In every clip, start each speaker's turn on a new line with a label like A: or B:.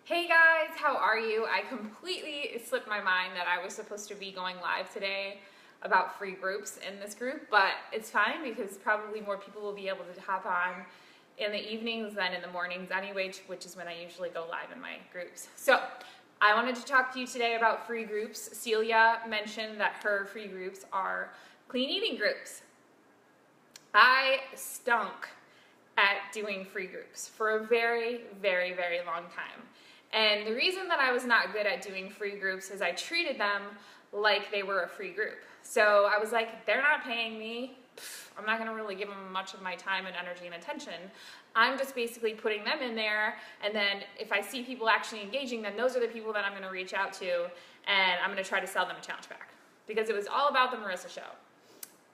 A: Hey guys, how are you? I completely slipped my mind that I was supposed to be going live today about free groups in this group, but it's fine because probably more people will be able to hop on in the evenings than in the mornings anyway, which is when I usually go live in my groups. So I wanted to talk to you today about free groups. Celia mentioned that her free groups are clean eating groups. I stunk at doing free groups for a very, very, very long time. And the reason that I was not good at doing free groups is I treated them like they were a free group. So I was like, they're not paying me. I'm not gonna really give them much of my time and energy and attention. I'm just basically putting them in there, and then if I see people actually engaging, then those are the people that I'm gonna reach out to, and I'm gonna try to sell them a challenge pack. Because it was all about the Marissa show.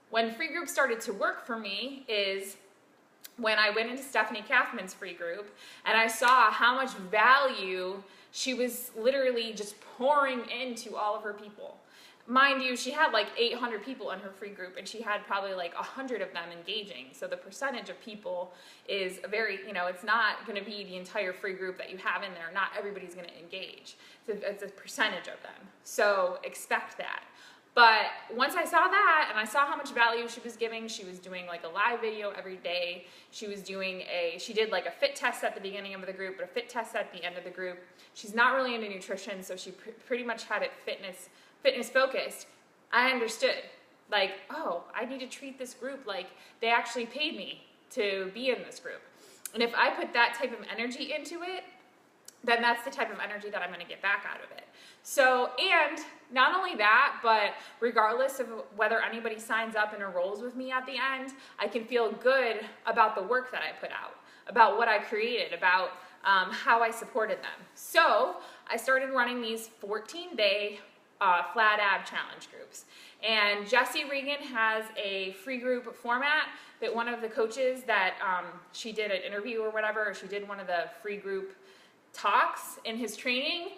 A: When free groups started to work for me is when I went into Stephanie Kaufman's free group and I saw how much value she was literally just pouring into all of her people. Mind you, she had like 800 people in her free group and she had probably like 100 of them engaging. So the percentage of people is very, it's not gonna be the entire free group that you have in there. Not everybody's gonna engage. It's a percentage of them. So expect that. But once I saw that and I saw how much value she was giving, she was doing like a live video every day. She did like a fit test at the beginning of the group, but a fit test at the end of the group. She's not really into nutrition, so she pretty much had it fitness focused. I understood, like, oh, I need to treat this group like they actually paid me to be in this group. And if I put that type of energy into it, then that's the type of energy that I'm gonna get back out of it. So, and not only that, but regardless of whether anybody signs up and enrolls with me at the end, I can feel good about the work that I put out, about what I created, about how I supported them. So I started running these 14-day flat ab challenge groups. And Jessie Regan has a free group format that one of the coaches that she did an interview or whatever, or she did one of the free group talks in his training.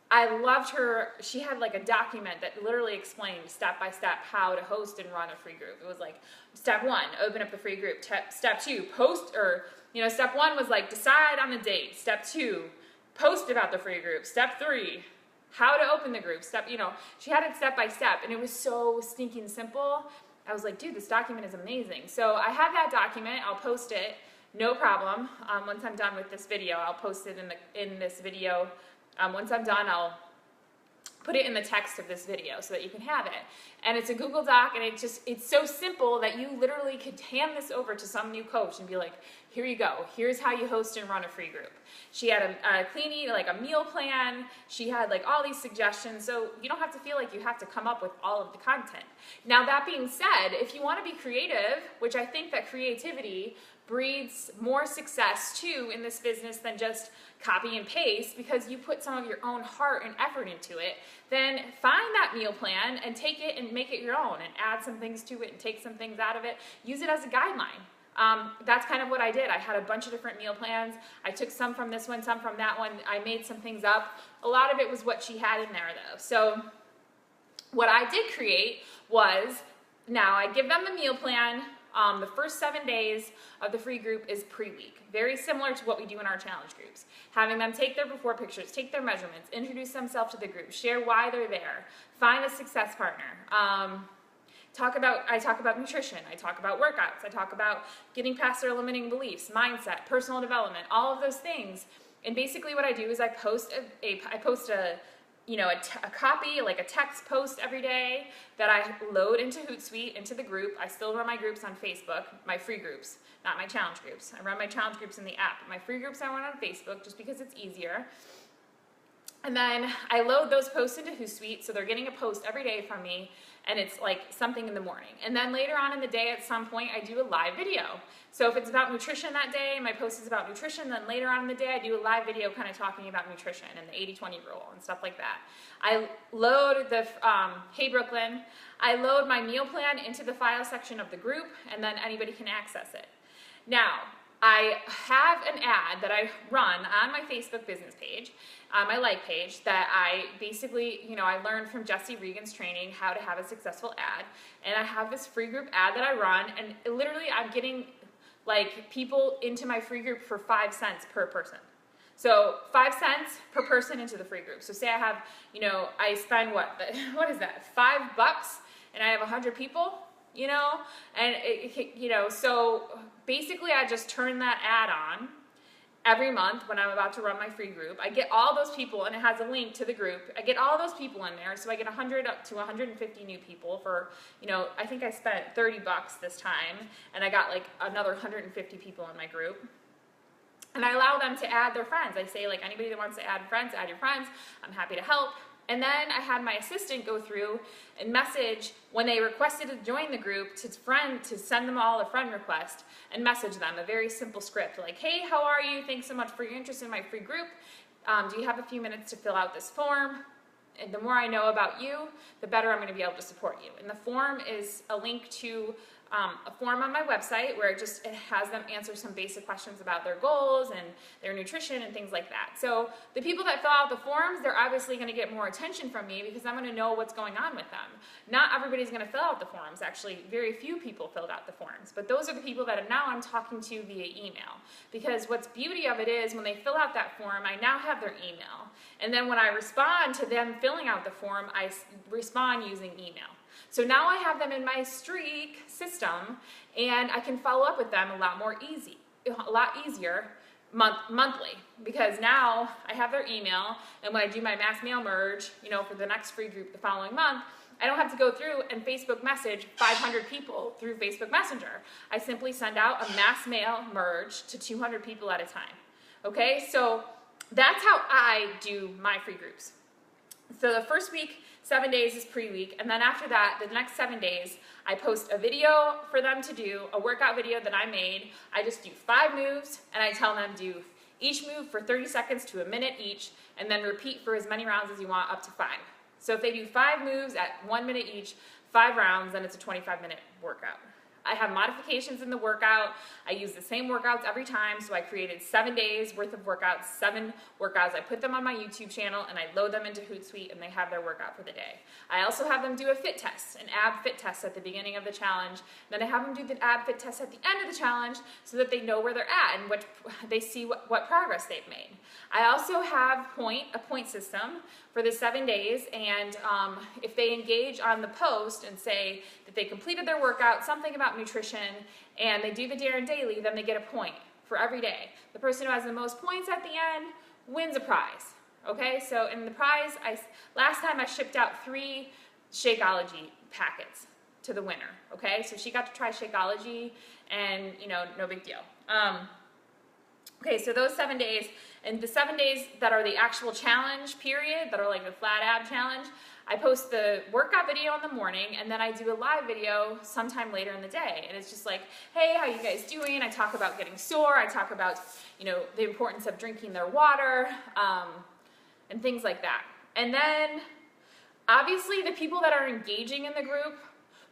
A: I loved her. She had like a document that literally explained step by step how to host and run a free group. It was like step 1, open up the free group. Step 2, post, or step 1 was like decide on the date. Step 2, post about the free group. Step 3, how to open the group. She had it step by step, and it was so stinking simple. I was like, dude, this document is amazing. So I have that document. I'll post it. No problem. Once I'm done with this video, I'll post it in this video. Once I'm done, I'll put it in the text of this video so that you can have it. And it's a Google Doc, and it's so simple that you literally could hand this over to some new coach and be like, here you go. Here's how you host and run a free group. She had a clean eat, like a meal plan. She had like all these suggestions, so you don't have to feel like you have to come up with all of the content. Now that being said, if you want to be creative, which I think that creativity breeds more success too in this business than just copy and paste, because you put some of your own heart and effort into it, then find that meal plan and take it and make it your own and add some things to it and take some things out of it. Use it as a guideline. That's kind of what I did. I had a bunch of different meal plans. I took some from this one, some from that one. I made some things up. A lot of it was what she had in there though. So what I did create was, now I give them the meal plan. The first 7 days of the free group is pre-week. Very similar to what we do in our challenge groups. Having them take their before pictures, take their measurements, introduce themselves to the group, share why they're there, find a success partner. I talk about nutrition, I talk about workouts, I talk about getting past their limiting beliefs, mindset, personal development, all of those things. And basically what I do is I post a copy, like a text post every day that I load into Hootsuite, into the group. I still run my groups on Facebook, my free groups, not my challenge groups. I run my challenge groups in the app. My free groups I run on Facebook just because it's easier. And then I load those posts into Hootsuite, so they're getting a post every day from me, and it's like something in the morning. And then later on in the day, at some point, I do a live video. So if it's about nutrition that day, my post is about nutrition, then later on in the day, I do a live video kind of talking about nutrition and the 80-20 rule and stuff like that. I load the, hey Brooklyn, I load my meal plan into the file section of the group, and then anybody can access it. Now, I have an ad that I run on my Facebook business page, my like page, that I basically, I learned from Jessie Regan's training how to have a successful ad. And I have this free group ad that I run, and literally I'm getting like people into my free group for 5 cents per person. So 5 cents per person into the free group. So say I have, I spend what is that? $5 and I have 100 people, and so basically I just turn that ad on every month when I'm about to run my free group. I get all those people, and it has a link to the group. I get all those people in there, so I get 100 up to 150 new people for, I think I spent $30 this time, and I got like another 150 people in my group. And I allow them to add their friends. I say, like, anybody that wants to add friends, add your friends. I'm happy to help. And then I had my assistant go through and message when they requested to join the group to send them all a friend request and message them a very simple script like, hey, how are you? Thanks so much for your interest in my free group. Do you have a few minutes to fill out this form? And the more I know about you, the better I'm going to be able to support you. And the form is a link to a form on my website where it has them answer some basic questions about their goals and their nutrition and things like that. So the people that fill out the forms, they're obviously going to get more attention from me because I'm going to know what's going on with them. Not everybody's going to fill out the forms. Actually, very few people filled out the forms. But those are the people that now I'm talking to via email. Because what's beauty of it is when they fill out that form, I now have their email. And then when I respond to them filling out the form, I respond using email. So now I have them in my streak system, and I can follow up with them a lot easier monthly, because now I have their email, and when I do my mass mail merge, for the next free group the following month, I don't have to go through and Facebook message 500 people through Facebook Messenger. I simply send out a mass mail merge to 200 people at a time. Okay, so that's how I do my free groups. So the first week, 7 days is pre-week, and then after that, the next 7 days, I post a video for them to do, a workout video that I made. I just do 5 moves, and I tell them do each move for 30 seconds to a minute each, and then repeat for as many rounds as you want, up to 5. So if they do 5 moves at 1 minute each, 5 rounds, then it's a 25-minute workout. I have modifications in the workout. I use the same workouts every time, so I created 7 days worth of workouts, 7 workouts. I put them on my YouTube channel, and I load them into Hootsuite, and they have their workout for the day. I also have them do a fit test, an ab fit test at the beginning of the challenge. Then I have them do the ab fit test at the end of the challenge so that they know where they're at and they see what progress they've made. I also have a point system for the 7 days, and if they engage on the post and say that they completed their workout, something about nutrition, and they do the Darren Daily, then they get a point for every day. The person who has the most points at the end wins a prize. Okay, so in the prize, last time I shipped out 3 Shakeology packets to the winner. Okay, so she got to try Shakeology, and no big deal. Okay, so those 7 days, and the 7 days that are the actual challenge period, that are like the flat ab challenge, I post the workout video in the morning, and then I do a live video sometime later in the day. And it's just like, hey, how you guys doing? I talk about getting sore. I talk about, the importance of drinking their water, and things like that. And then, obviously, the people that are engaging in the group,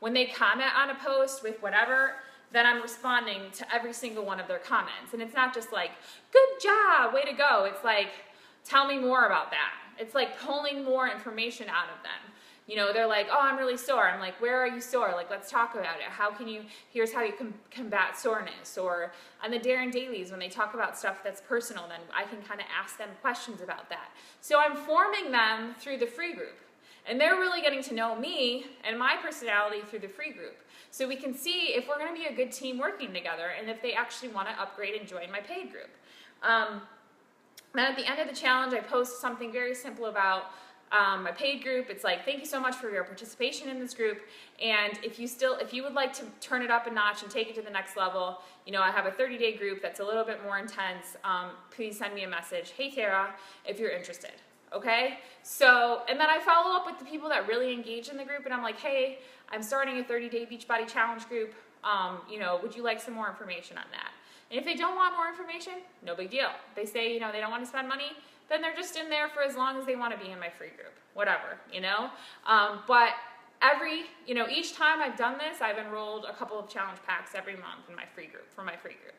A: when they comment on a post with whatever, then I'm responding to every single one of their comments. And it's not just like, good job, way to go. It's like, tell me more about that. It's like pulling more information out of them. They're like, oh, I'm really sore. I'm like, where are you sore? Like, let's talk about it. Here's how you can combat soreness. Or on the Darren Dailies, when they talk about stuff that's personal, then I can kind of ask them questions about that. So I'm forming them through the free group. And they're really getting to know me and my personality through the free group. So we can see if we're going to be a good team working together and if they actually want to upgrade and join my paid group. Then at the end of the challenge, I post something very simple about my paid group. It's like, thank you so much for your participation in this group. And if you would like to turn it up a notch and take it to the next level, I have a 30-day group that's a little bit more intense. Please send me a message. Hey, Tara, if you're interested. Okay? So, and then I follow up with the people that really engage in the group, and I'm like, hey, I'm starting a 30-day Beachbody challenge group. Would you like some more information on that? And if they don't want more information, no big deal. They say, they don't want to spend money, then they're just in there for as long as they want to be in my free group, whatever, But each time I've done this, I've enrolled a couple of challenge packs every month in my free group, for my free group.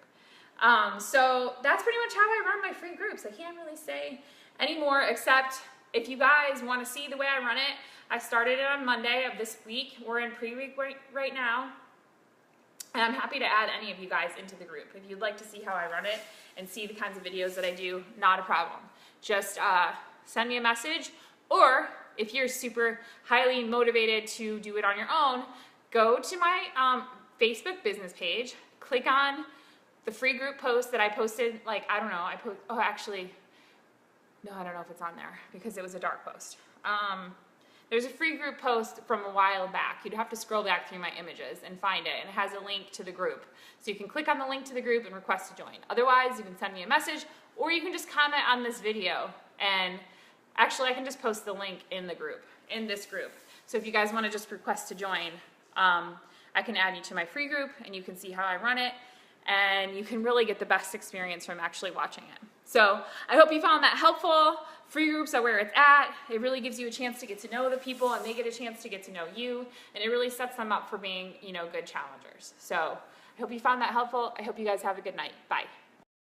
A: So that's pretty much how I run my free groups. I can't really say anymore, except if you guys want to see the way I run it, I started it on Monday of this week. We're in pre-week right now. And I'm happy to add any of you guys into the group. If you'd like to see how I run it and see the kinds of videos that I do, not a problem. Just send me a message, or if you're super highly motivated to do it on your own, go to my Facebook business page, click on the free group post that I posted, like, I don't know, oh, actually, no, I don't know if it's on there because it was a dark post. There's a free group post from a while back. You'd have to scroll back through my images and find it, and it has a link to the group. So you can click on the link to the group and request to join. Otherwise, you can send me a message, or you can just comment on this video, and actually I can just post the link in the group, in this group. So if you guys want to just request to join, I can add you to my free group, and you can see how I run it, and you can really get the best experience from actually watching it. So I hope you found that helpful. Free groups are where it's at. It really gives you a chance to get to know the people, and they get a chance to get to know you, and it really sets them up for being, good challengers. So I hope you found that helpful. I hope you guys have a good night. Bye.